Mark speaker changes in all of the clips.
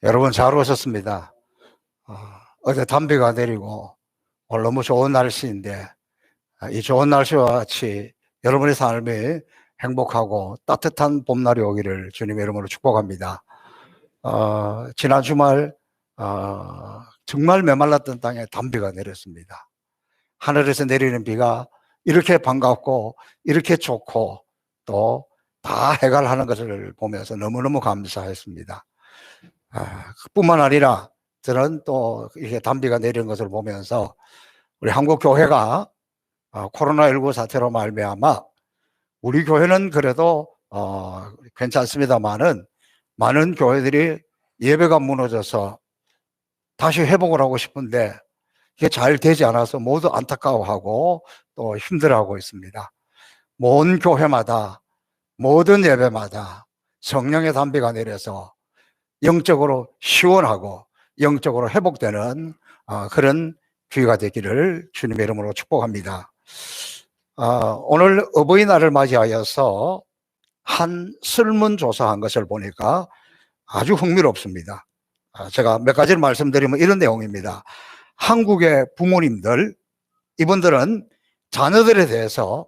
Speaker 1: 여러분 잘 오셨습니다. 어제 단비가 내리고 오늘 너무 좋은 날씨인데 이 좋은 날씨와 같이 여러분의 삶이 행복하고 따뜻한 봄날이 오기를 주님의 이름으로 축복합니다. 지난 주말 정말 메말랐던 땅에 단비가 내렸습니다. 하늘에서 내리는 비가 이렇게 반갑고 이렇게 좋고 또 다 해갈하는 것을 보면서 너무너무 감사했습니다. 뿐만 아니라 저는 또 이렇게 단비가 내리는 것을 보면서 우리 한국 교회가 코로나19 사태로 말미암아 우리 교회는 그래도 괜찮습니다만은 많은 교회들이 예배가 무너져서 다시 회복을 하고 싶은데 이게 잘 되지 않아서 모두 안타까워하고 또 힘들어하고 있습니다. 모든 교회마다 모든 예배마다 성령의 단비가 내려서 영적으로 시원하고 영적으로 회복되는 그런 기회가 되기를 주님의 이름으로 축복합니다. 오늘 어버이날을 맞이하여서 한 설문조사한 것을 보니까 아주 흥미롭습니다. 제가 몇 가지를 말씀드리면 이런 내용입니다. 한국의 부모님들, 이분들은 자녀들에 대해서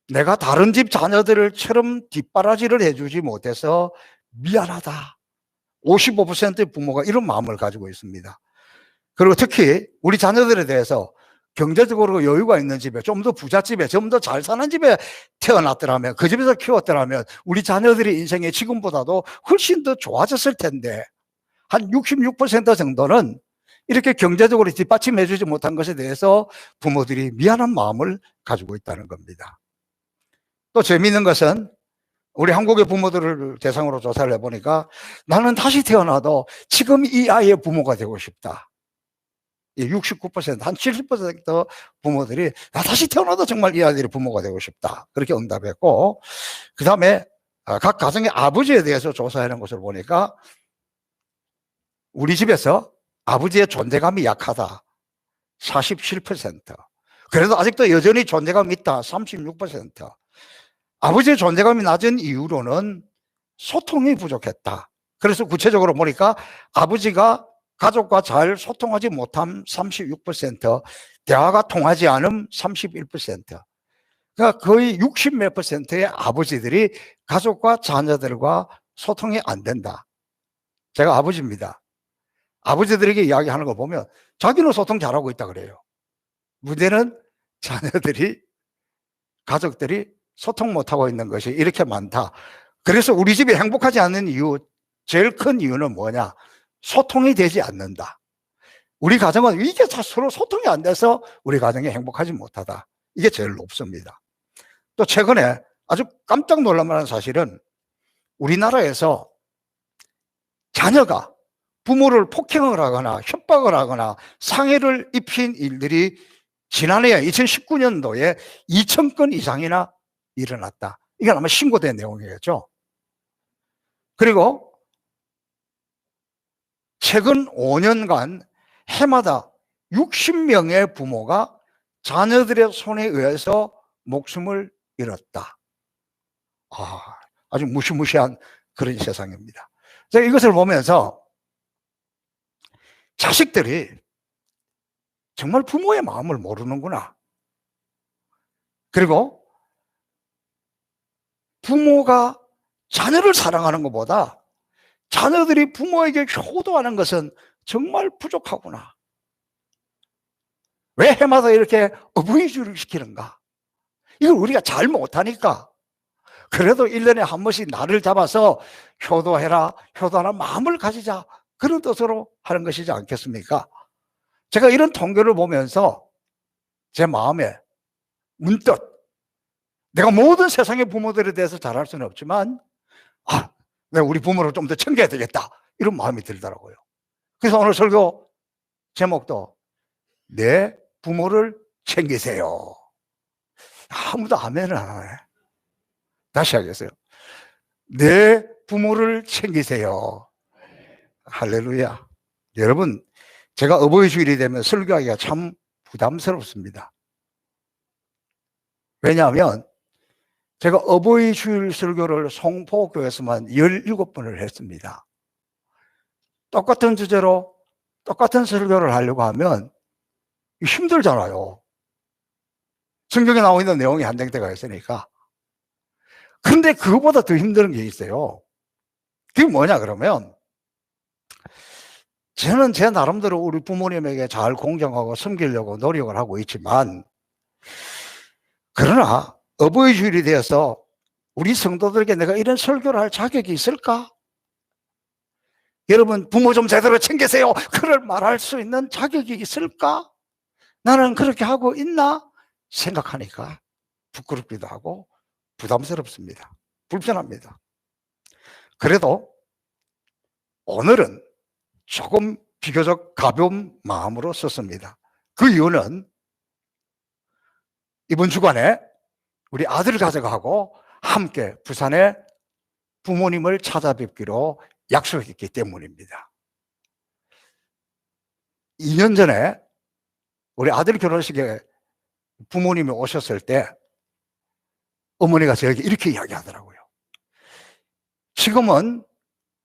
Speaker 1: 내가 다른 집 자녀들처럼 뒷바라지를 해주지 못해서 미안하다. 55%의 부모가 이런 마음을 가지고 있습니다. 그리고 특히 우리 자녀들에 대해서 경제적으로 여유가 있는 집에, 좀 더 부잣집에, 좀 더 잘 사는 집에 태어났더라면, 그 집에서 키웠더라면 우리 자녀들의 인생이 지금보다도 훨씬 더 좋아졌을 텐데 한 66% 정도는 이렇게 경제적으로 뒷받침해 주지 못한 것에 대해서 부모들이 미안한 마음을 가지고 있다는 겁니다. 또 재미있는 것은 우리 한국의 부모들을 대상으로 조사를 해보니까 나는 다시 태어나도 지금 이 아이의 부모가 되고 싶다. 69%, 한 70% 부모들이 나 다시 태어나도 정말 이 아이들이 부모가 되고 싶다. 그렇게 응답했고, 그 다음에 각 가정의 아버지에 대해서 조사하는 것을 보니까 우리 집에서 아버지의 존재감이 약하다. 47%. 그래도 아직도 여전히 존재감이 있다. 36%. 아버지의 존재감이 낮은 이유로는 소통이 부족했다. 그래서 구체적으로 보니까 아버지가 가족과 잘 소통하지 못함 36%, 대화가 통하지 않음 31%. 그러니까 거의 60몇 %의 아버지들이 가족과 자녀들과 소통이 안 된다. 제가 아버지입니다. 아버지들에게 이야기하는 거 보면 자기는 소통 잘하고 있다 그래요. 문제는 자녀들이, 가족들이 소통 못하고 있는 것이 이렇게 많다. 그래서 우리 집이 행복하지 않는 이유, 제일 큰 이유는 뭐냐? 소통이 되지 않는다. 우리 가정은 이게 서로 소통이 안 돼서 우리 가정이 행복하지 못하다. 이게 제일 높습니다. 또 최근에 아주 깜짝 놀랄 만한 사실은 우리나라에서 자녀가 부모를 폭행을 하거나 협박을 하거나 상해를 입힌 일들이 지난해 2019년도에 2,000건 이상이나 일어났다. 이게 아마 신고된 내용이겠죠. 그리고 최근 5년간 해마다 60명의 부모가 자녀들의 손에 의해서 목숨을 잃었다. 아주 무시무시한 그런 세상입니다. 제가 이것을 보면서 자식들이 정말 부모의 마음을 모르는구나. 그리고 부모가 자녀를 사랑하는 것보다 자녀들이 부모에게 효도하는 것은 정말 부족하구나. 왜 해마다 이렇게 어부이주를 시키는가? 이걸 우리가 잘 못하니까. 그래도 1년에 한 번씩 날을 잡아서 효도해라, 효도하는 마음을 가지자. 그런 뜻으로 하는 것이지 않겠습니까? 제가 이런 통계를 보면서 제 마음에 문득 내가 모든 세상의 부모들에 대해서 잘할 수는 없지만 내가 우리 부모를 좀 더 챙겨야 되겠다. 이런 마음이 들더라고요. 그래서 오늘 설교 제목도 내 부모를 챙기세요. 아무도 아멘을 안 하네. 다시 하겠어요. 내 부모를 챙기세요. 할렐루야. 여러분, 제가 어버이 주일이 되면 설교하기가 참 부담스럽습니다. 왜냐하면 제가 어버이 주일 설교를 송포교에서만 17번을 했습니다. 똑같은 주제로 똑같은 설교를 하려고 하면 힘들잖아요. 성경에 나와 있는 내용이 한정되어 있으니까. 근데 그거보다 더 힘든 게 있어요. 그게 뭐냐 그러면, 저는 제 나름대로 우리 부모님에게 잘 공경하고 섬기려고 노력을 하고 있지만, 그러나 어버이 주일이 되어서 우리 성도들에게 내가 이런 설교를 할 자격이 있을까? 여러분 부모 좀 제대로 챙기세요, 그걸 말할 수 있는 자격이 있을까? 나는 그렇게 하고 있나 생각하니까 부끄럽기도 하고 부담스럽습니다. 불편합니다. 그래도 오늘은 조금 비교적 가벼운 마음으로 썼습니다. 그 이유는 이번 주간에 우리 아들 가족하고 함께 부산에 부모님을 찾아뵙기로 약속했기 때문입니다. 2년 전에 우리 아들 결혼식에 부모님이 오셨을 때 어머니가 저에게 이렇게 이야기하더라고요. 지금은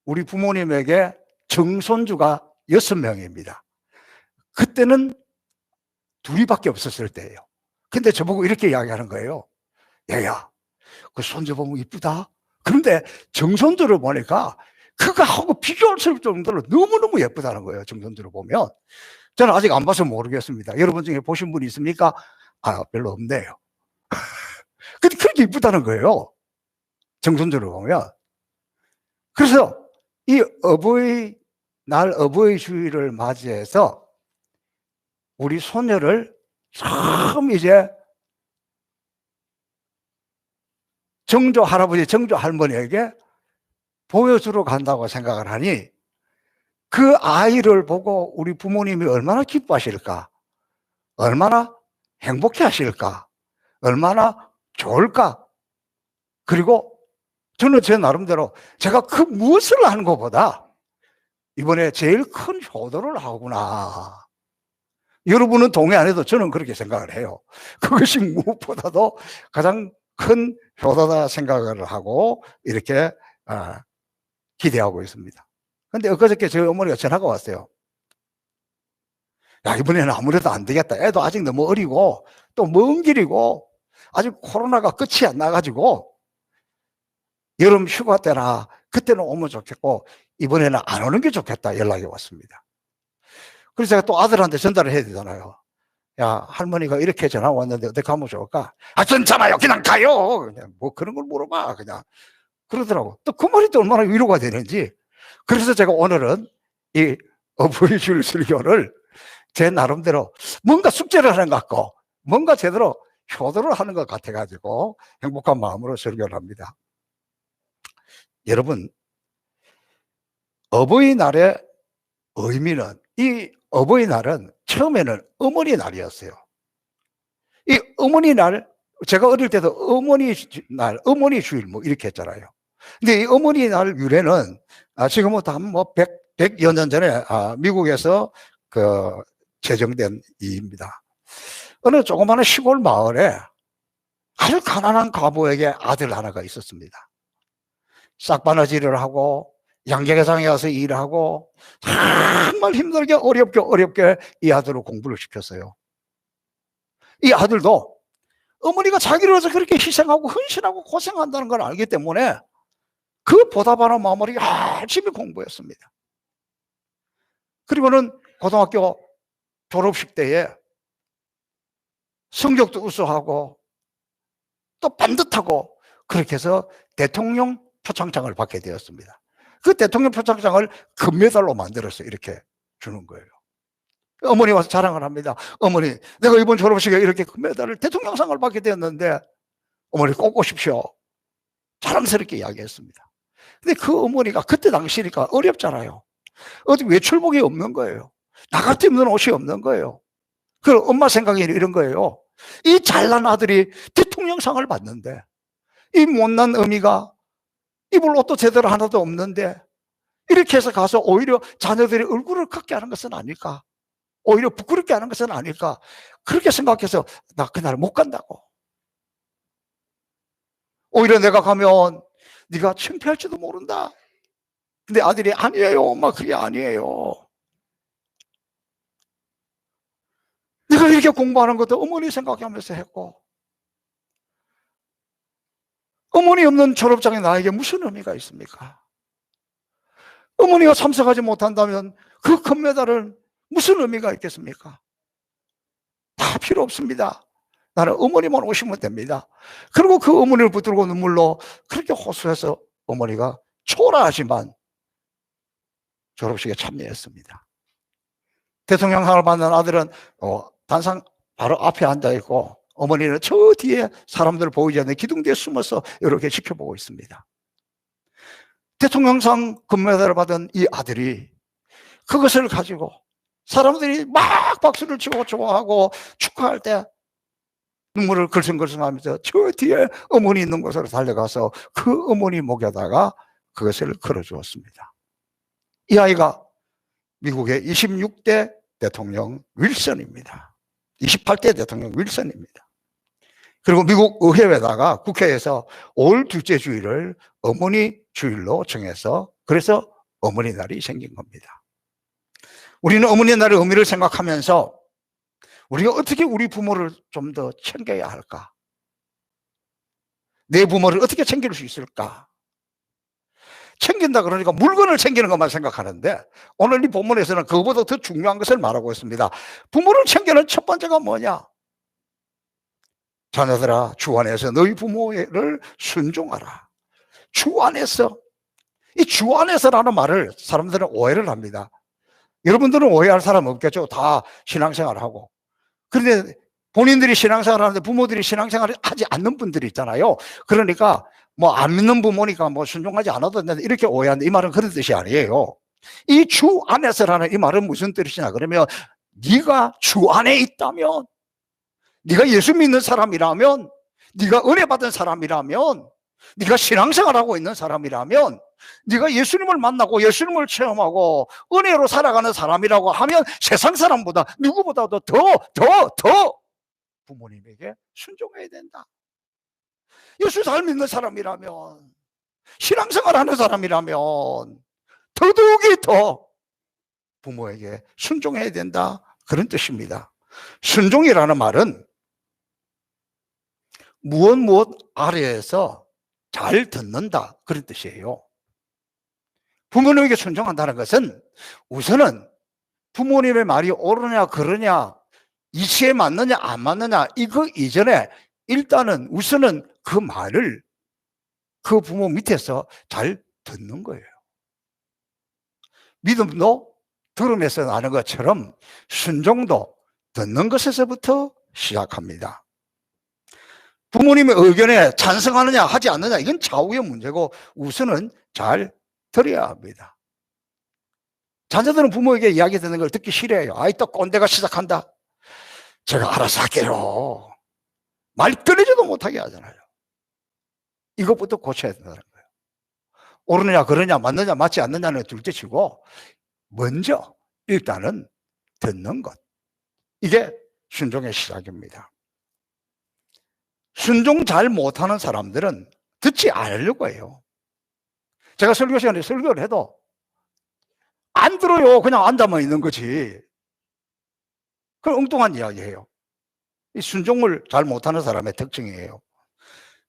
Speaker 1: 우리 부모님에게 정손주가 6명입니다. 그때는 둘이밖에 없었을 때예요. 근데 저보고 이렇게 이야기하는 거예요. 야야, 그 손주 보면 이쁘다. 그런데 정손주를 보니까 그거하고 비교할 수 없을 정도로 너무너무 예쁘다는 거예요. 정손주를 보면. 저는 아직 안 봐서 모르겠습니다. 여러분 중에 보신 분이 있습니까? 아, 별로 없네요. 근데 그렇게 이쁘다는 거예요. 정손주를 보면. 그래서 이 어버이 주일을 맞이해서 우리 손녀를 참 이제 정조 할아버지, 정조 할머니에게 보여주러 간다고 생각을 하니 그 아이를 보고 우리 부모님이 얼마나 기뻐하실까? 얼마나 행복해 하실까? 얼마나 좋을까? 그리고 저는 제 나름대로 제가 그 무엇을 하는 것보다 이번에 제일 큰 효도를 하구나. 여러분은 동의 안 해도 저는 그렇게 생각을 해요. 그것이 무엇보다도 가장 큰 효도다 생각을 하고 이렇게 기대하고 있습니다. 근데 엊그저께 저희 어머니가 전화가 왔어요. 야, 이번에는 아무래도 안 되겠다. 애도 아직 너무 어리고 또 먼 길이고 아직 코로나가 끝이 안 나가지고 여름 휴가 때나 그때는 오면 좋겠고 이번에는 안 오는 게 좋겠다 연락이 왔습니다. 그래서 제가 또 아들한테 전달을 해야 되잖아요. 야, 할머니가 이렇게 전화 왔는데 어떻게 하면 좋을까? 아, 괜찮아요. 그냥 가요. 그냥 뭐 그런 걸 물어봐. 그냥 그러더라고. 또 그 말이 또 얼마나 위로가 되는지. 그래서 제가 오늘은 이 어버이 주일 설교를 제 나름대로 뭔가 숙제를 하는 것 같고 뭔가 제대로 효도를 하는 것 같아가지고 행복한 마음으로 설교를 합니다. 여러분, 어버이날의 의미는, 이 어버이날은 처음에는 어머니 날이었어요. 이 어머니 날, 제가 어릴 때도 어머니 날, 어머니 주일 뭐 이렇게 했잖아요. 근데 이 어머니 날 유래는 지금부터 한 뭐 100여 년 전에 미국에서 그 제정된 이입니다. 어느 조그마한 시골 마을에 아주 가난한 과부에게 아들 하나가 있었습니다. 싹바느질을 하고 양계장에 가서 일하고 정말 힘들게 어렵게 이 아들을 공부를 시켰어요. 이 아들도 어머니가 자기를 위해서 그렇게 희생하고 헌신하고 고생한다는 걸 알기 때문에 그 보답하는 마음으로 열심히 공부했습니다. 그리고는 고등학교 졸업식 때에 성적도 우수하고 또 반듯하고 그렇게 해서 대통령 표창장을 받게 되었습니다. 그 대통령 표창장을 금메달로 만들어서 이렇게 주는 거예요. 어머니 와서 자랑을 합니다. 어머니, 내가 이번 졸업식에 이렇게 금메달을 대통령상을 받게 되었는데 어머니 꼭 오십시오. 자랑스럽게 이야기했습니다. 근데 그 어머니가 그때 당시니까 어렵잖아요. 어디 외출복이 없는 거예요. 나갈 데 없는 옷이 없는 거예요. 그럼 엄마 생각에는 이런 거예요. 이 잘난 아들이 대통령상을 받는데 이 못난 어미가 입을 옷도 제대로 하나도 없는데 이렇게 해서 가서 오히려 자녀들의 얼굴을 걷게 하는 것은 아닐까? 오히려 부끄럽게 하는 것은 아닐까? 그렇게 생각해서 나 그날 못 간다고. 오히려 내가 가면 네가 창피할지도 모른다. 근데 아들이 아니에요, 엄마, 그게 아니에요. 내가 이렇게 공부하는 것도 어머니 생각하면서 했고, 어머니 없는 졸업장이 나에게 무슨 의미가 있습니까? 어머니가 참석하지 못한다면 그 금메달은 무슨 의미가 있겠습니까? 다 필요 없습니다. 나는 어머니만 오시면 됩니다. 그리고 그 어머니를 붙들고 눈물로 그렇게 호소해서 어머니가 초라하지만 졸업식에 참여했습니다. 대통령상을 받는 아들은 단상 바로 앞에 앉아있고, 어머니는 저 뒤에 사람들 보이지 않는 기둥 뒤에 숨어서 이렇게 지켜보고 있습니다. 대통령상 금메달을 받은 이 아들이 그것을 가지고 사람들이 막 박수를 치고 좋아하고 축하할 때 눈물을 글썽글썽하면서 저 뒤에 어머니 있는 곳으로 달려가서 그 어머니 목에다가 그것을 걸어주었습니다. 이 아이가 미국의 26대 대통령 윌슨입니다. 28대 대통령 윌슨입니다. 그리고 미국 의회에다가 국회에서 올 둘째 주일을 어머니 주일로 정해서, 그래서 어머니 날이 생긴 겁니다. 우리는 어머니 날의 의미를 생각하면서 우리가 어떻게 우리 부모를 좀 더 챙겨야 할까? 내 부모를 어떻게 챙길 수 있을까? 챙긴다 그러니까 물건을 챙기는 것만 생각하는데, 오늘 이 본문에서는 그것보다 더 중요한 것을 말하고 있습니다. 부모를 챙기는 첫 번째가 뭐냐? 자녀들아, 주 안에서 너희 부모를 순종하라. 주 안에서. 이 주 안에서라는 말을 사람들은 오해를 합니다. 여러분들은 오해할 사람 없겠죠? 다 신앙생활을 하고. 그런데 본인들이 신앙생활을 하는데 부모들이 신앙생활을 하지 않는 분들이 있잖아요. 그러니까 뭐 안 믿는 부모니까 뭐 순종하지 않아도 된다, 이렇게 오해하는데, 이 말은 그런 뜻이 아니에요. 이 주 안에서라는 이 말은 무슨 뜻이냐 그러면, 네가 주 안에 있다면, 네가 예수 믿는 사람이라면, 네가 은혜 받은 사람이라면, 네가 신앙생활하고 있는 사람이라면, 네가 예수님을 만나고 예수님을 체험하고 은혜로 살아가는 사람이라고 하면 세상 사람보다 누구보다도 더 부모님에게 순종해야 된다. 예수 잘 믿는 사람이라면, 신앙생활하는 사람이라면 더더욱이 더 부모에게 순종해야 된다, 그런 뜻입니다. 순종이라는 말은 무엇 아래에서 잘 듣는다, 그런 뜻이에요. 부모님에게 순종한다는 것은 우선은 부모님의 말이 옳으냐 그러냐, 이치에 맞느냐 안 맞느냐, 이거 이전에 일단은 우선은 그 말을 그 부모 밑에서 잘 듣는 거예요. 믿음도 들음에서 나는 것처럼 순종도 듣는 것에서부터 시작합니다. 부모님의 의견에 찬성하느냐 하지 않느냐, 이건 좌우의 문제고 우선은 잘 들어야 합니다. 자녀들은 부모에게 이야기 듣는 걸 듣기 싫어해요. 아이, 또 꼰대가 시작한다. 제가 알아서 할게요. 말 꺼내지도 못하게 하잖아요. 이것부터 고쳐야 된다는 거예요. 옳으냐 그러냐, 맞느냐 맞지 않느냐는 둘째치고 먼저 일단은 듣는 것, 이게 순종의 시작입니다. 순종 잘 못하는 사람들은 듣지 않으려고 해요. 제가 설교 시간에 설교를 해도 안 들어요. 그냥 앉아만 있는 거지. 그건 엉뚱한 이야기예요. 이 순종을 잘 못하는 사람의 특징이에요.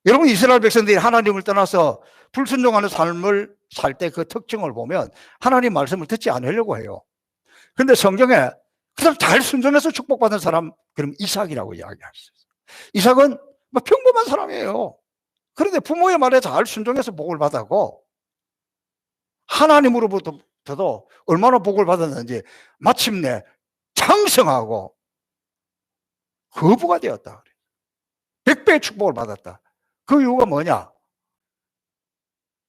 Speaker 1: 여러분, 이스라엘 백성들이 하나님을 떠나서 불순종하는 삶을 살 때 그 특징을 보면 하나님 말씀을 듣지 않으려고 해요. 그런데 성경에 그 사람 잘 순종해서 축복받은 사람, 그럼 이삭이라고 이야기할 수 있어요. 이삭은 뭐 평범한 사람이에요. 그런데 부모의 말에 잘 순종해서 복을 받았고, 하나님으로부터도 얼마나 복을 받았는지 마침내 장성하고 거부가 되었다. 100배의 축복을 받았다. 그 이유가 뭐냐?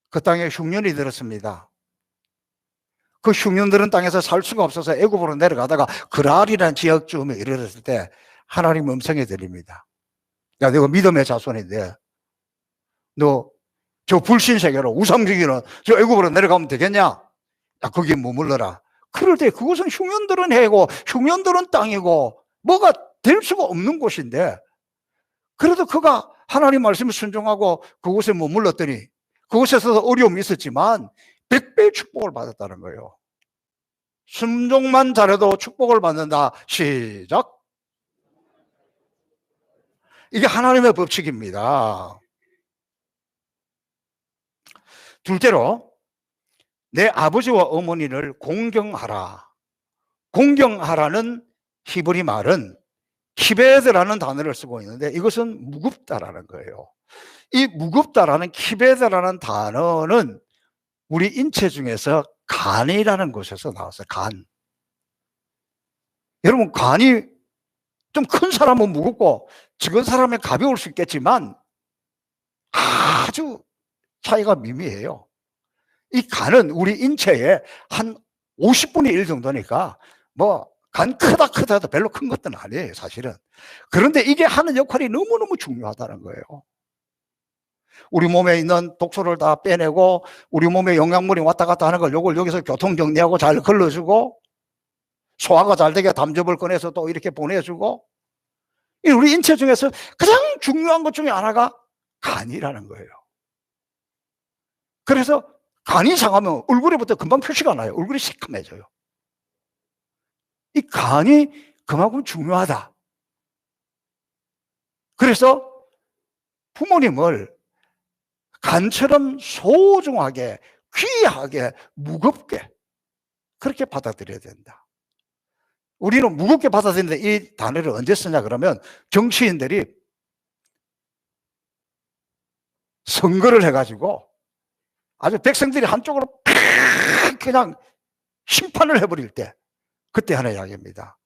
Speaker 1: 그 땅에 흉년이 들었습니다. 그 흉년 들은 땅에서 살 수가 없어서 애굽으로 내려가다가 그랄이라는 지역쯤에 이르렀을 때 하나님 음성이 들립니다. 야, 너가 믿음의 자손인데 너 저 불신세계로 우상주기로 저 애굽으로 내려가면 되겠냐? 야, 거기 머물러라. 그럴 때 그곳은 흉년들은 해고 흉년들은 땅이고 뭐가 될 수가 없는 곳인데, 그래도 그가 하나님 말씀에 순종하고 그곳에 머물렀더니 그곳에서도 어려움이 있었지만 100배의 축복을 받았다는 거예요. 순종만 잘해도 축복을 받는다. 시작. 이게 하나님의 법칙입니다. 둘째로, 내 아버지와 어머니를 공경하라. 공경하라는 히브리 말은 키베드라는 단어를 쓰고 있는데 이것은 무겁다라는 거예요. 이 무겁다라는 키베드라는 단어는 우리 인체 중에서 간이라는 곳에서 나왔어요. 간. 여러분, 간이 좀 큰 사람은 무겁고 적은 사람은 가벼울 수 있겠지만 아주 차이가 미미해요. 이 간은 우리 인체의 한 50분의 1 정도니까 뭐 간 크다 해도 별로 큰 것은 아니에요, 사실은. 그런데 이게 하는 역할이 너무너무 중요하다는 거예요. 우리 몸에 있는 독소를 다 빼내고 우리 몸에 영양분이 왔다 갔다 하는 걸 요걸 여기서 교통정리하고 잘 걸러주고 소화가 잘 되게 담즙을 꺼내서 또 이렇게 보내주고, 우리 인체 중에서 가장 중요한 것 중에 하나가 간이라는 거예요. 그래서 간이 상하면 얼굴에부터 금방 표시가 나요. 얼굴이 시커매져요. 이 간이 그만큼 중요하다. 그래서 부모님을 간처럼 소중하게, 귀하게, 무겁게 그렇게 받아들여야 된다. 우리는 무겁게 받아들이는데 이 단어를 언제 쓰냐 그러면 정치인들이 선거를 해가지고 아주 백성들이 한쪽으로 그냥 심판을 해버릴 때, 그때 하는 이야기입니다.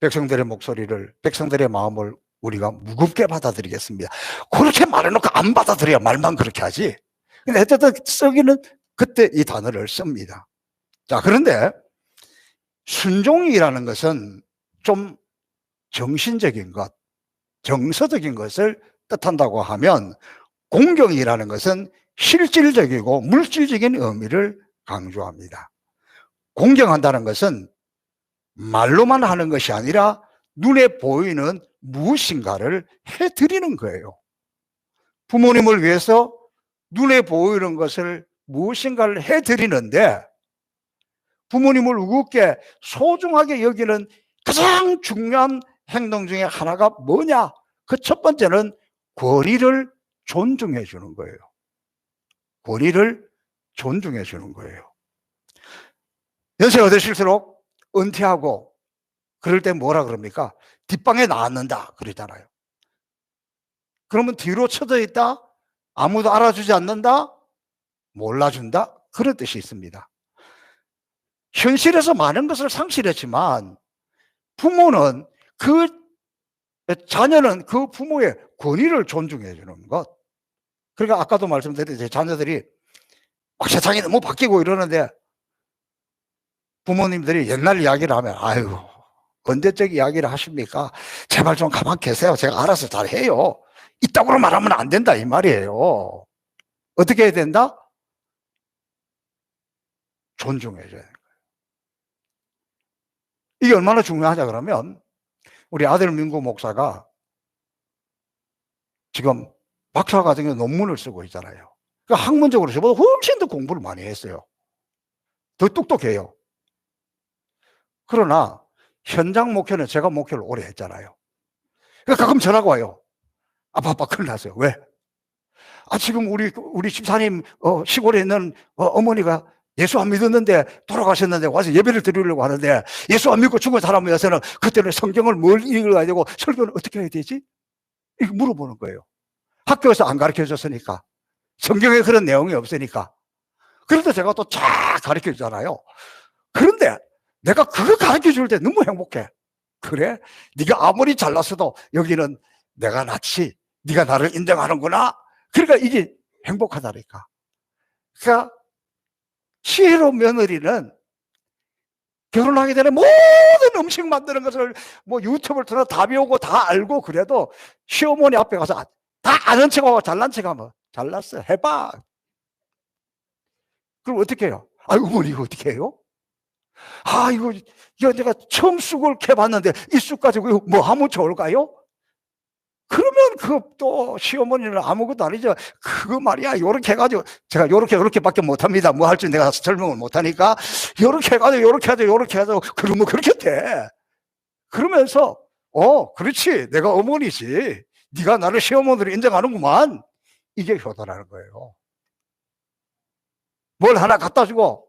Speaker 1: 백성들의 목소리를, 백성들의 마음을 우리가 무겁게 받아들이겠습니다. 그렇게 말해놓고 안 받아들여야 말만 그렇게 하지. 근데 어쨌든 쓰기는 그때 이 단어를 씁니다. 자, 그런데 순종이라는 것은 좀 정신적인 것, 정서적인 것을 뜻한다고 하면 공경이라는 것은 실질적이고 물질적인 의미를 강조합니다. 공경한다는 것은 말로만 하는 것이 아니라 눈에 보이는 무엇인가를 해드리는 거예요. 부모님을 위해서 눈에 보이는 것을 무엇인가를 해드리는데 부모님을 우습게 소중하게 여기는 가장 중요한 행동 중에 하나가 뭐냐? 그 첫 번째는 권위를 존중해 주는 거예요. 권위를 존중해 주는 거예요. 연세가 드실수록 은퇴하고 그럴 때 뭐라 그럽니까? 뒷방에 나앉는다 그러잖아요. 그러면 뒤로 쳐져 있다? 아무도 알아주지 않는다? 몰라준다? 그런 뜻이 있습니다. 현실에서 많은 것을 상실했지만 부모는 자녀는 그 부모의 권위를 존중해 주는 것. 그러니까 아까도 말씀드렸듯이 자녀들이 막 세상이 너무 바뀌고 이러는데 부모님들이 옛날 이야기를 하면 아이고 언제적 이야기를 하십니까? 제발 좀 가만 계세요. 제가 알아서 잘 해요. 이따구로 말하면 안 된다 이 말이에요. 어떻게 해야 된다? 존중해 줘야 돼요. 이게 얼마나 중요하냐 그러면 우리 아들 민구 목사가 지금 박사과정에 논문을 쓰고 있잖아요. 그러니까 학문적으로 저보다 훨씬 더 공부를 많이 했어요. 더 똑똑해요. 그러나 현장 목회는 제가 목회를 오래 했잖아요. 그러니까 가끔 전화가 와요. 아빠 큰일 났어요. 왜? 지금 우리 집사님 시골에 있는 어머니가 예수 안 믿었는데 돌아가셨는데 와서 예배를 드리려고 하는데 예수 안 믿고 죽은 사람을 위해서는 그때는 성경을 뭘 읽어야 되고 설교는 어떻게 해야 되지? 이거 물어보는 거예요. 학교에서 안 가르쳐 줬으니까. 성경에 그런 내용이 없으니까. 그런데 제가 또 쫙 가르쳐 주잖아요. 그런데 내가 그거 가르쳐 줄 때 너무 행복해. 그래? 네가 아무리 잘났어도 여기는 내가 낫지. 네가 나를 인정하는구나. 그러니까 이게 행복하다니까. 그러니까 지혜로운 며느리는 결혼하기 전에 모든 음식 만드는 것을 뭐 유튜브를 틀어 다 배우고 다 알고 그래도 시어머니 앞에 가서 다 아는 척하고 잘난 척하면 잘났어. 해봐. 그럼 어떻게 해요? 어머니 이거 어떻게 해요? 이거 내가 처음 쑥을 캐봤는데 이 쑥 가지고 뭐 하면 좋을까요? 그러면 또 시어머니는 아무것도 아니죠. 그거 말이야, 요렇게 해가지고, 제가 요렇게밖에 못합니다. 뭐 할 줄 내가 설명을 못하니까, 요렇게 해가지고, 요렇게 하죠, 요렇게 하죠. 그러면 그렇게 돼. 그러면서, 그렇지. 내가 어머니지. 네가 나를 시어머니로 인정하는구만. 이게 효도라는 거예요. 뭘 하나 갖다 주고,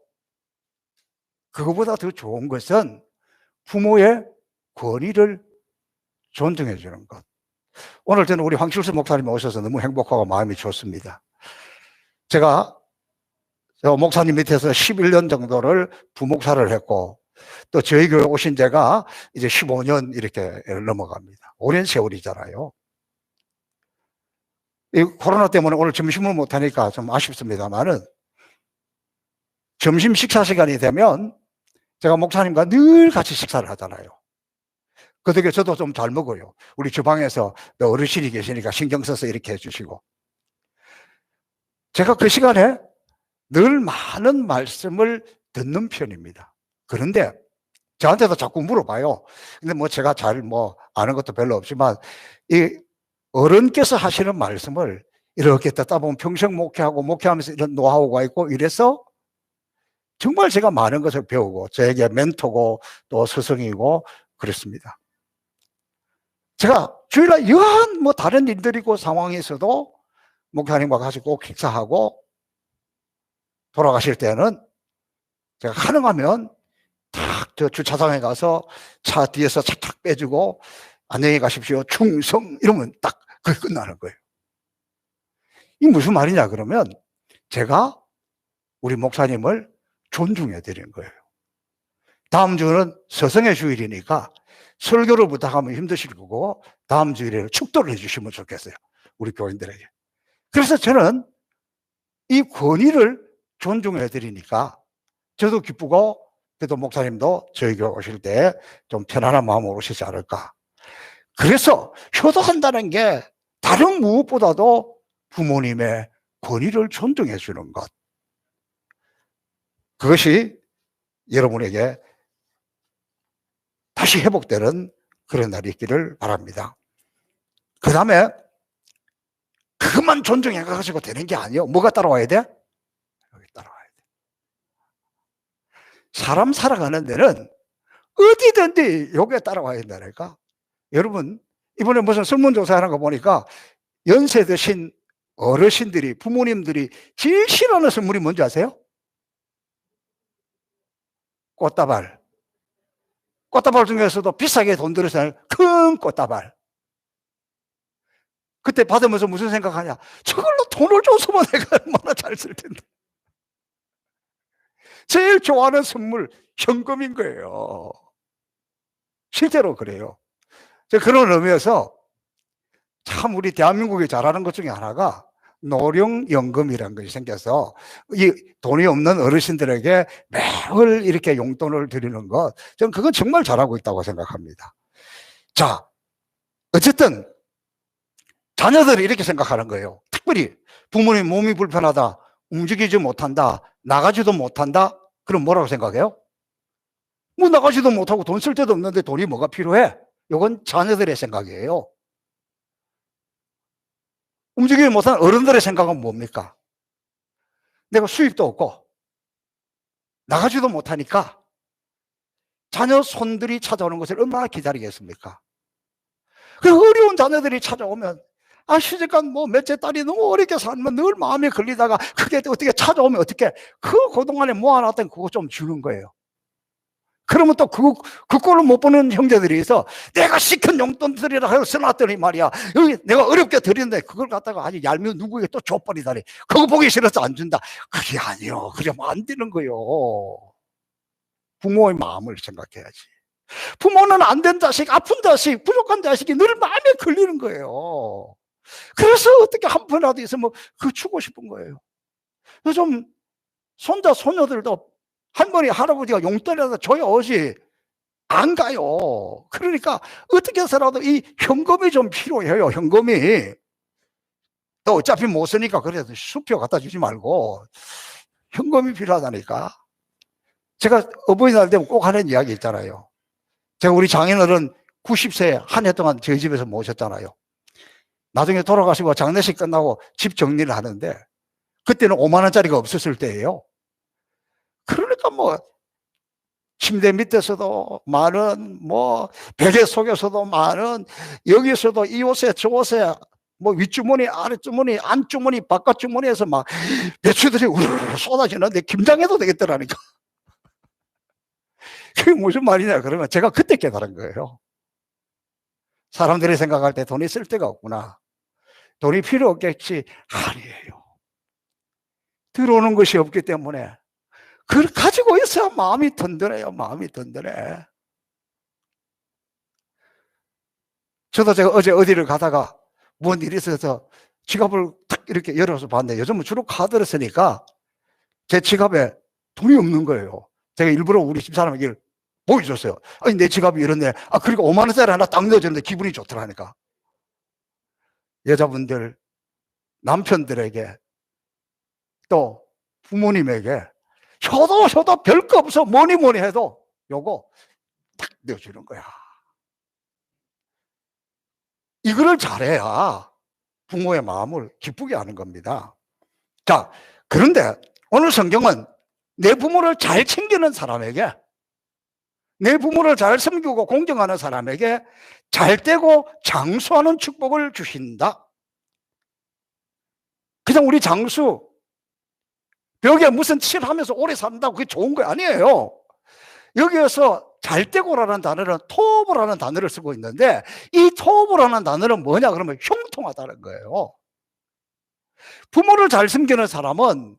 Speaker 1: 그거보다 더 좋은 것은 부모의 권위를 존중해 주는 것. 오늘 저는 우리 황칠수 목사님이 오셔서 너무 행복하고 마음이 좋습니다. 제가 목사님 밑에서 11년 정도를 부목사를 했고, 또 저희 교회 오신 지가 이제 15년 이렇게 넘어갑니다. 오랜 세월이잖아요. 이 코로나 때문에 오늘 점심을 못하니까 좀 아쉽습니다만은, 점심 식사 시간이 되면 제가 목사님과 늘 같이 식사를 하잖아요. 그 덕에 저도 좀 잘 먹어요. 우리 주방에서 어르신이 계시니까 신경 써서 이렇게 해주시고. 제가 그 시간에 늘 많은 말씀을 듣는 편입니다. 그런데 저한테도 자꾸 물어봐요. 근데 뭐 제가 잘 아는 것도 별로 없지만, 이 어른께서 하시는 말씀을 이렇게 듣다 보면 평생 목회하면서 이런 노하우가 있고 이래서 정말 제가 많은 것을 배우고, 저에게 멘토고 또 스승이고 그렇습니다. 제가 주일날 여한 다른 일들이고 상황에서도 목사님과 같이 꼭 식사하고, 돌아가실 때는 제가 가능하면 딱 저 주차장에 가서 차 뒤에서 착착 빼주고 안녕히 가십시오, 충성, 이러면 딱 그게 끝나는 거예요. 이게 무슨 말이냐 그러면, 제가 우리 목사님을 존중해 드리는 거예요. 다음 주는 서성의 주일이니까 설교를 부탁하면 힘드실 거고, 다음 주일에는 축도를 해주시면 좋겠어요, 우리 교인들에게. 그래서 저는 이 권위를 존중해 드리니까 저도 기쁘고, 그래도 목사님도 저희 교회 오실 때 좀 편안한 마음으로 오시지 않을까. 그래서 효도한다는 게 다른 무엇보다도 부모님의 권위를 존중해 주는 것, 그것이 여러분에게 다시 회복되는 그런 날이 있기를 바랍니다. 그 다음에 그것만 존중해가지고 되는 게 아니에요. 뭐가 따라와야 돼? 여기 따라와야 돼. 사람 살아가는 데는 어디든지 여기에 따라와야 된다니까. 여러분, 이번에 무슨 설문조사하는 거 보니까 연세 드신 어르신들이, 부모님들이 제일 싫어하는 선물이 뭔지 아세요? 꽃다발. 꽃다발 중에서도 비싸게 돈 들여서 큰 꽃다발. 그때 받으면서 무슨 생각하냐? 저걸로 돈을 줬으면 내가 얼마나 잘 쓸 텐데. 제일 좋아하는 선물 현금인 거예요. 실제로 그래요. 그런 의미에서 참 우리 대한민국이 잘하는 것 중에 하나가 노령연금이라는 것이 생겨서 이 돈이 없는 어르신들에게 매월 이렇게 용돈을 드리는 것, 저는 그건 정말 잘하고 있다고 생각합니다. 자, 어쨌든 자녀들이 이렇게 생각하는 거예요. 특별히 부모님 몸이 불편하다, 움직이지 못한다, 나가지도 못한다, 그럼 뭐라고 생각해요? 뭐 나가지도 못하고 돈 쓸 데도 없는데 돈이 뭐가 필요해? 이건 자녀들의 생각이에요. 움직이지 못하는 어른들의 생각은 뭡니까? 내가 수입도 없고 나가지도 못하니까 자녀 손들이 찾아오는 것을 얼마나 기다리겠습니까? 그 어려운 자녀들이 찾아오면, 시집간 몇째 딸이 너무 어렵게 살면 늘 마음에 걸리다가 그게 어떻게 찾아오면 어떻게, 그동안에 모아놨던 그거 좀 주는 거예요. 그러면 또 그 꼴을 못 보는 형제들이 있어. 내가 시킨 용돈들이라 해서 써놨더니 말이야, 여기 내가 어렵게 드리는데 그걸 갖다가 아주 얄미운 누구에게 또 줘버리다니, 그거 보기 싫어서 안 준다. 그게 아니요, 그러면 안 되는 거요. 부모의 마음을 생각해야지. 부모는 안 된 자식, 아픈 자식, 부족한 자식이 늘 마음에 걸리는 거예요. 그래서 어떻게 한 푼이라도 있으면 그거 주고 싶은 거예요. 요즘 손자, 소녀들도 할머니, 할아버지가 용돈이라도 줘야지 안 가요. 그러니까 어떻게 해서라도 이 현금이 좀 필요해요. 현금이. 또 어차피 못 쓰니까 그래도 수표 갖다 주지 말고 현금이 필요하다니까. 제가 어버이날 되면 꼭 하는 이야기 있잖아요. 제가 우리 장인어른 90세 한 해 동안 저희 집에서 모셨잖아요. 나중에 돌아가시고 장례식 끝나고 집 정리를 하는데 그때는 5만 원짜리가 없었을 때예요. 그러니까 뭐 침대 밑에서도 많은, 뭐 베개 속에서도 많은, 여기서도 이 옷에 저 옷에 뭐 윗주머니 아랫주머니 안주머니 바깥주머니에서 막 배추들이 우르르 쏟아지는데 김장해도 되겠더라니까. 그게 무슨 말이냐 그러면 제가 그때 깨달은 거예요. 사람들이 생각할 때 돈이 쓸 데가 없구나, 돈이 필요 없겠지. 아니에요. 들어오는 것이 없기 때문에 그걸 가지고 있어야 마음이 든든해요. 마음이 든든해. 저도 제가 어제 어디를 가다가 뭔 일이 있어서 지갑을 탁 이렇게 열어서 봤는데 요즘은 주로 카드를 쓰니까 제 지갑에 돈이 없는 거예요. 제가 일부러 우리 집사람에게 보여줬어요. 아니 내 지갑이 이런데, 그리고 5만 원짜리 하나 딱 넣어줬는데 기분이 좋더라니까. 여자분들 남편들에게 또 부모님에게 효도 별거 없어 뭐니 해도 요거 딱 넣어주는 거야. 이거를 잘해야 부모의 마음을 기쁘게 하는 겁니다. 자, 그런데 오늘 성경은 내 부모를 잘 챙기는 사람에게, 내 부모를 잘 섬기고 공경하는 사람에게 잘되고 장수하는 축복을 주신다. 그냥 우리 장수 벽에 무슨 칠하면서 오래 산다고 그게 좋은 거 아니에요. 여기에서 잘되고라는 단어는 토보라는 단어를 쓰고 있는데 이 토보라는 단어는 뭐냐 그러면 형통하다는 거예요. 부모를 잘 섬기는 사람은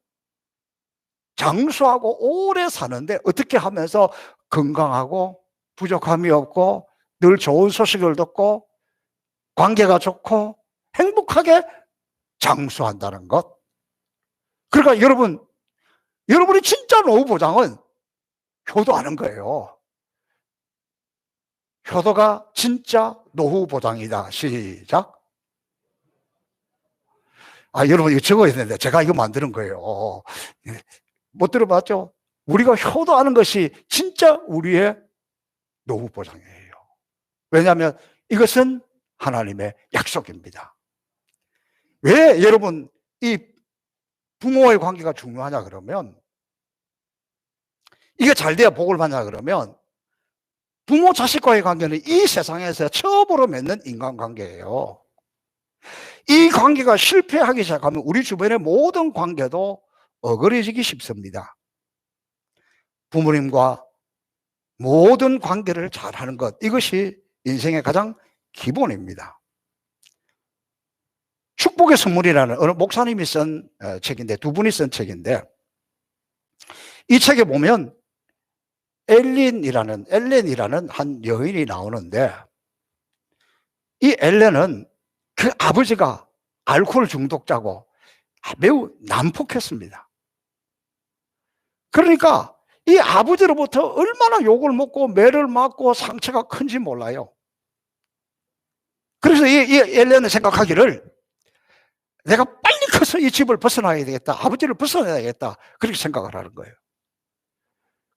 Speaker 1: 장수하고 오래 사는데 어떻게 하면서 건강하고 부족함이 없고 늘 좋은 소식을 듣고 관계가 좋고 행복하게 장수한다는 것. 그러니까 여러분이 진짜 노후 보장은 효도하는 거예요. 효도가 진짜 노후 보장이다. 시작. 여러분 이거 적어야 되는데 제가 이거 만드는 거예요. 못 들어봤죠? 우리가 효도하는 것이 진짜 우리의 노후 보장이에요. 왜냐하면 이것은 하나님의 약속입니다. 왜 여러분 이 부모와의 관계가 중요하냐 그러면, 이게 잘 돼야 복을 받냐 그러면, 부모 자식과의 관계는 이 세상에서 처음으로 맺는 인간관계예요. 이 관계가 실패하기 시작하면 우리 주변의 모든 관계도 어그러지기 쉽습니다. 부모님과 모든 관계를 잘하는 것, 이것이 인생의 가장 기본입니다. 축복의 선물이라는 어느 목사님이 쓴 책인데, 두 분이 쓴 책인데, 이 책에 보면 엘렌이라는 한 여인이 나오는데, 이 엘렌은 그 아버지가 알코올 중독자고 매우 난폭했습니다. 그러니까 이 아버지로부터 얼마나 욕을 먹고 매를 맞고 상처가 큰지 몰라요. 그래서 이 엘렌은 생각하기를, 내가 빨리 커서 이 집을 벗어나야 되겠다, 아버지를 벗어나야겠다, 그렇게 생각을 하는 거예요.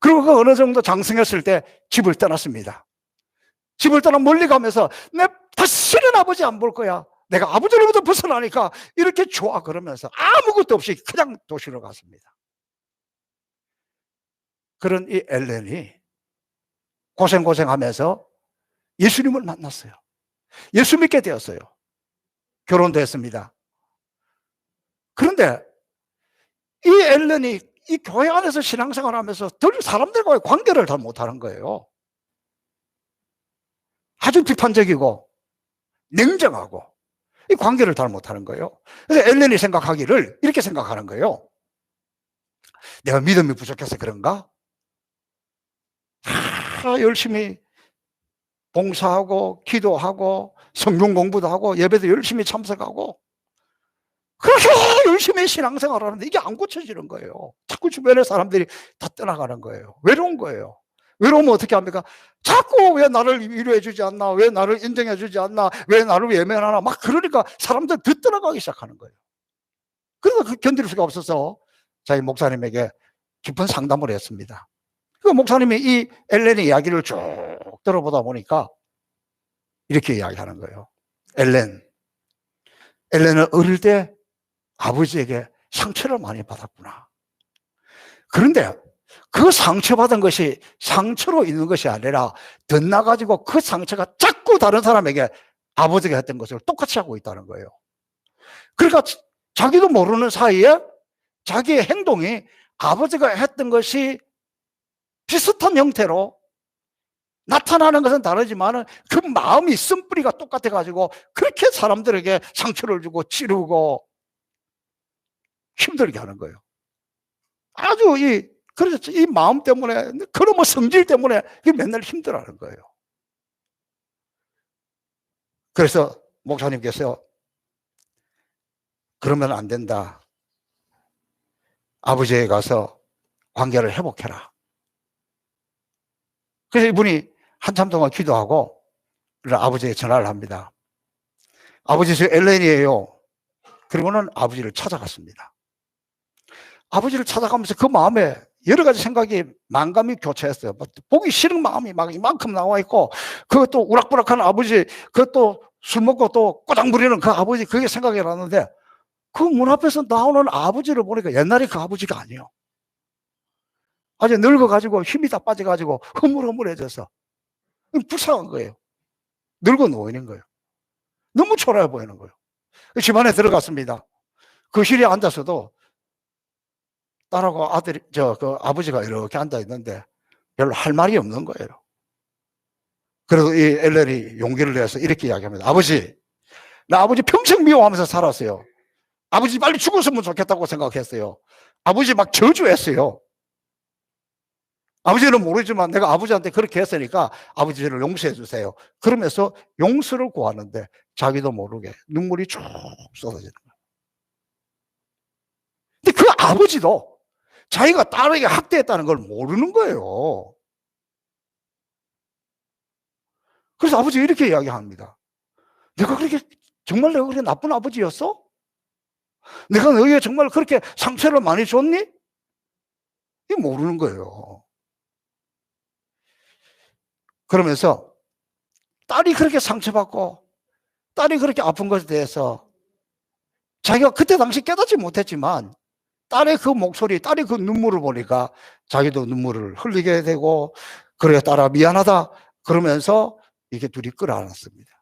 Speaker 1: 그리고 그 어느 정도 장성했을 때 집을 떠났습니다. 집을 떠나 멀리 가면서 내 다시는 아버지 안 볼 거야, 내가 아버지로부터 벗어나니까 이렇게 좋아, 그러면서 아무것도 없이 그냥 도시로 갔습니다. 그런 이 엘렌이 고생하면서 예수님을 만났어요. 예수 믿게 되었어요. 결혼도 했습니다. 그런데 이 엘렌이 이 교회 안에서 신앙생활 하면서 덜 사람들과의 관계를 잘 못하는 거예요. 아주 비판적이고 냉정하고 이 관계를 잘 못하는 거예요. 그래서 엘렌이 생각하기를 이렇게 생각하는 거예요. 내가 믿음이 부족해서 그런가? 열심히 봉사하고 기도하고 성경 공부도 하고 예배도 열심히 참석하고 그렇게 열심히 신앙생활 하는데 이게 안 고쳐지는 거예요. 자꾸 주변의 사람들이 다 떠나가는 거예요. 외로운 거예요. 외로우면 어떻게 합니까? 자꾸 왜 나를 위로해 주지 않나, 왜 나를 인정해 주지 않나, 왜 나를 외면하나, 막 그러니까 사람들 더 떠나가기 시작하는 거예요. 그래서 그 견딜 수가 없어서 저희 목사님에게 깊은 상담을 했습니다. 그 목사님이 이 엘렌의 이야기를 쭉 들어보다 보니까 이렇게 이야기하는 거예요. 엘렌, 엘렌은 어릴 때 아버지에게 상처를 많이 받았구나. 그런데 그 상처받은 것이 상처로 있는 것이 아니라 덧나가지고 그 상처가 자꾸 다른 사람에게 아버지가 했던 것을 똑같이 하고 있다는 거예요. 그러니까 자기도 모르는 사이에 자기의 행동이 아버지가 했던 것이 비슷한 형태로 나타나는 것은 다르지만 그 마음이 쓴뿌리가 똑같아가지고 그렇게 사람들에게 상처를 주고 찌르고 힘들게 하는 거예요. 아주 그렇죠. 이 마음 때문에, 그런 성질 때문에 맨날 힘들어하는 거예요. 그래서 목사님께서 그러면 안 된다. 아버지에게 가서 관계를 회복해라. 그래서 이분이 한참 동안 기도하고 아버지에게 전화를 합니다. 아버지, 저 엘렌이에요. 그러고는 아버지를 찾아갔습니다. 아버지를 찾아가면서 그 마음에 여러 가지 생각이 만감이 교차했어요. 보기 싫은 마음이 막 이만큼 나와 있고, 그것도 우락부락한 아버지, 그것도 술 먹고 또 꼬장 부리는 그 아버지, 그게 생각이 났는데, 그 문 앞에서 나오는 아버지를 보니까 옛날에 그 아버지가 아니에요. 아주 늙어가지고 힘이 다 빠져가지고 흐물흐물해져서 불쌍한 거예요. 늙어 누워있는 거예요. 너무 초라해 보이는 거예요. 집안에 들어갔습니다. 거실에 앉아서도 딸하고 아들이, 그 아버지가 이렇게 앉아있는데 별로 할 말이 없는 거예요. 그래서 이 엘렌이 용기를 내서 이렇게 이야기합니다. 아버지, 나 아버지 평생 미워하면서 살았어요. 아버지 빨리 죽었으면 좋겠다고 생각했어요. 아버지 막 저주했어요. 아버지는 모르지만 내가 아버지한테 그렇게 했으니까 아버지를 용서해 주세요. 그러면서 용서를 구하는데 자기도 모르게 눈물이 쭉 쏟아지는 거예요. 근데 그 아버지도 자기가 딸에게 학대했다는 걸 모르는 거예요. 그래서 아버지가 이렇게 이야기합니다. 내가 그렇게, 정말 내가 그렇게 나쁜 아버지였어? 내가 너희에 정말 그렇게 상처를 많이 줬니? 이 모르는 거예요. 그러면서 딸이 그렇게 상처받고 딸이 그렇게 아픈 것에 대해서 자기가 그때 당시 깨닫지 못했지만 딸의 그 목소리, 딸의 그 눈물을 보니까 자기도 눈물을 흘리게 되고, 그래 딸아 미안하다 그러면서 이게 둘이 끌어안았습니다.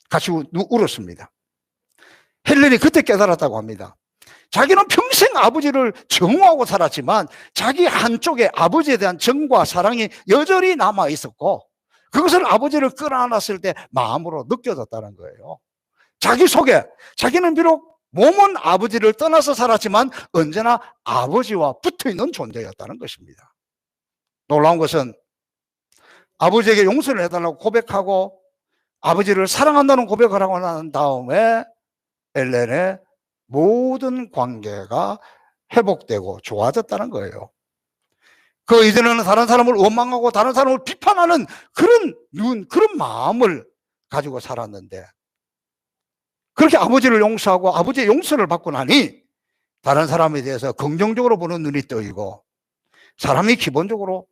Speaker 1: 같이 울었습니다. 헬렌이 그때 깨달았다고 합니다. 자기는 평생 아버지를 정오하고 살았지만 자기 한쪽에 아버지에 대한 정과 사랑이 여전히 남아 있었고, 그것을 아버지를 끌어안았을 때 마음으로 느껴졌다는 거예요. 자기 속에, 자기는 비록 몸은 아버지를 떠나서 살았지만 언제나 아버지와 붙어있는 존재였다는 것입니다. 놀라운 것은 아버지에게 용서를 해달라고 고백하고 아버지를 사랑한다는 고백을 하고 난 다음에 엘렌의 모든 관계가 회복되고 좋아졌다는 거예요. 그 이전에는 다른 사람을 원망하고 다른 사람을 비판하는 그런 마음을 가지고 살았는데, 그렇게 아버지를 용서하고 아버지의 용서를 받고 나니 다른 사람에 대해서 긍정적으로 보는 눈이 떠이고 사람이 기본적으로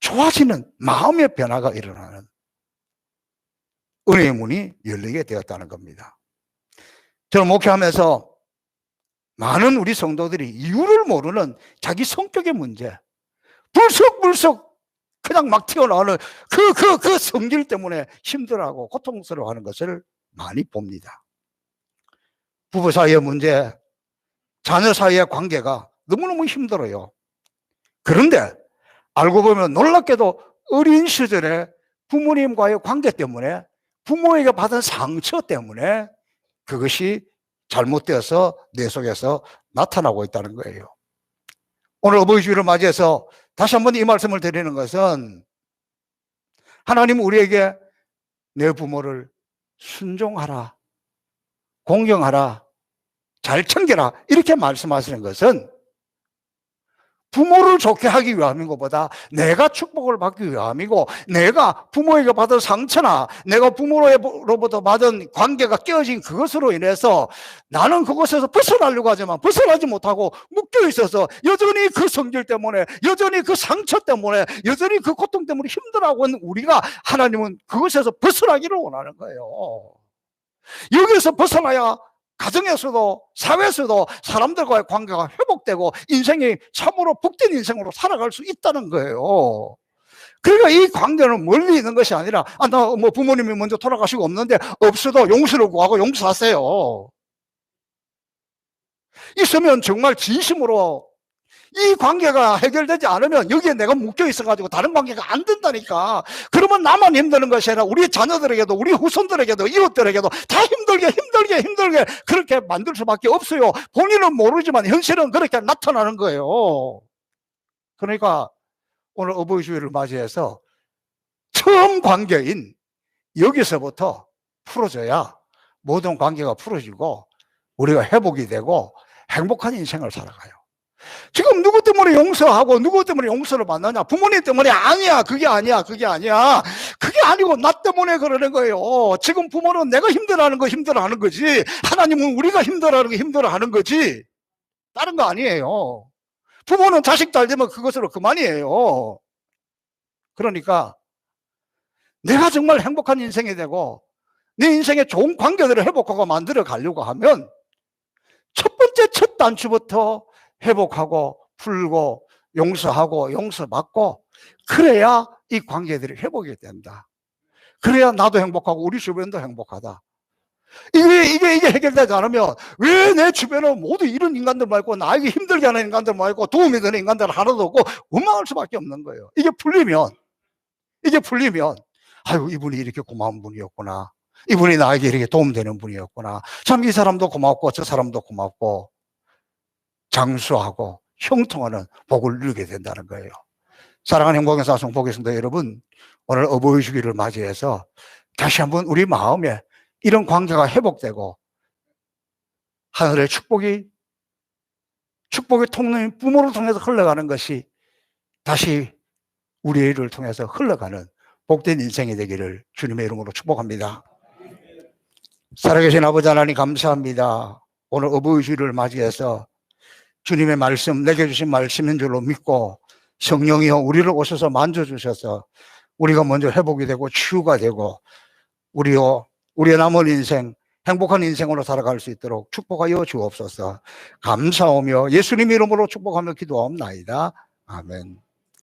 Speaker 1: 좋아지는 마음의 변화가 일어나는 은혜의 문이 열리게 되었다는 겁니다. 저는 목회하면서 많은 우리 성도들이 이유를 모르는 자기 성격의 문제, 불쑥불쑥 그냥 막 튀어나오는 그 성질 때문에 힘들어하고 고통스러워하는 것을 많이 봅니다. 부부 사이의 문제, 자녀 사이의 관계가 너무너무 힘들어요. 그런데 알고 보면 놀랍게도 어린 시절에 부모님과의 관계 때문에, 부모에게 받은 상처 때문에 그것이 잘못되어서 내 속에서 나타나고 있다는 거예요. 오늘 어버이 주일을 맞이해서 다시 한번 이 말씀을 드리는 것은, 하나님 우리에게 내 부모를 순종하라, 공경하라, 잘 챙겨라 이렇게 말씀하시는 것은 부모를 좋게 하기 위함인 것보다 내가 축복을 받기 위함이고, 내가 부모에게 받은 상처나 내가 부모로부터 받은 관계가 깨어진 그것으로 인해서 나는 그것에서 벗어나려고 하지만 벗어나지 못하고 묶여 있어서 여전히 그 성질 때문에, 여전히 그 상처 때문에, 여전히 그 고통 때문에 힘들어하고 있는 우리가, 하나님은 그것에서 벗어나기를 원하는 거예요. 여기서 벗어나야 가정에서도 사회에서도 사람들과의 관계가 회복되고 인생이 참으로 복된 인생으로 살아갈 수 있다는 거예요. 그러니까 이 관계는 멀리 있는 것이 아니라 나 뭐 부모님이 먼저 돌아가시고 없는데 없어도 용서를 구하고 용서하세요. 있으면 정말 진심으로 이 관계가 해결되지 않으면 여기에 내가 묶여 있어가지고 다른 관계가 안 된다니까. 그러면 나만 힘드는 것이 아니라 우리 자녀들에게도 우리 후손들에게도 이웃들에게도 다 힘들게 그렇게 만들 수밖에 없어요. 본인은 모르지만 현실은 그렇게 나타나는 거예요. 그러니까 오늘 어버이 주일을 맞이해서 처음 관계인 여기서부터 풀어져야 모든 관계가 풀어지고 우리가 회복이 되고 행복한 인생을 살아가요. 지금 누구 때문에 용서하고 누구 때문에 용서를 받느냐? 부모님 때문에 아니야. 그게 아니야. 그게 아니고 나 때문에 그러는 거예요. 지금 부모는 내가 힘들어하는 거 힘들어하는 거지. 하나님은 우리가 힘들어하는 거 힘들어하는 거지. 다른 거 아니에요. 부모는 자식 잘 되면 그것으로 그만이에요. 그러니까 내가 정말 행복한 인생이 되고 내 인생에 좋은 관계들을 회복하고 만들어 가려고 하면 첫 번째 첫 단추부터 회복하고 풀고 용서하고 용서받고 그래야 이 관계들이 회복이 된다. 그래야 나도 행복하고 우리 주변도 행복하다. 이게 해결되지 않으면 왜 내 주변에 모두 이런 인간들 말고 나에게 힘들게 하는 인간들 말고 도움이 되는 인간들 하나도 없고 원망할 수밖에 없는 거예요. 이게 풀리면 아유 이분이 이렇게 고마운 분이었구나. 이분이 나에게 이렇게 도움되는 분이었구나. 참 이 사람도 고맙고 저 사람도 고맙고 장수하고 형통하는 복을 누리게 된다는 거예요. 사랑하는 행복의 사성 보겠습니다. 여러분 오늘 어버이 주기를 맞이해서 다시 한번 우리 마음에 이런 관계가 회복되고 하늘의 축복이 통로인 부모를 통해서 흘러가는 것이 다시 우리를 통해서 흘러가는 복된 인생이 되기를 주님의 이름으로 축복합니다. 살아계신 아버지 하나님 감사합니다. 오늘 어버이 주일을 맞이해서 주님의 말씀 내게 주신 말씀인 줄로 믿고 성령이여 우리를 오셔서 만져주셔서 우리가 먼저 회복이 되고 치유가 되고 우리의 남은 인생 행복한 인생으로 살아갈 수 있도록 축복하여 주옵소서. 감사하며 예수님 이름으로 축복하며 기도하옵나이다. 아멘.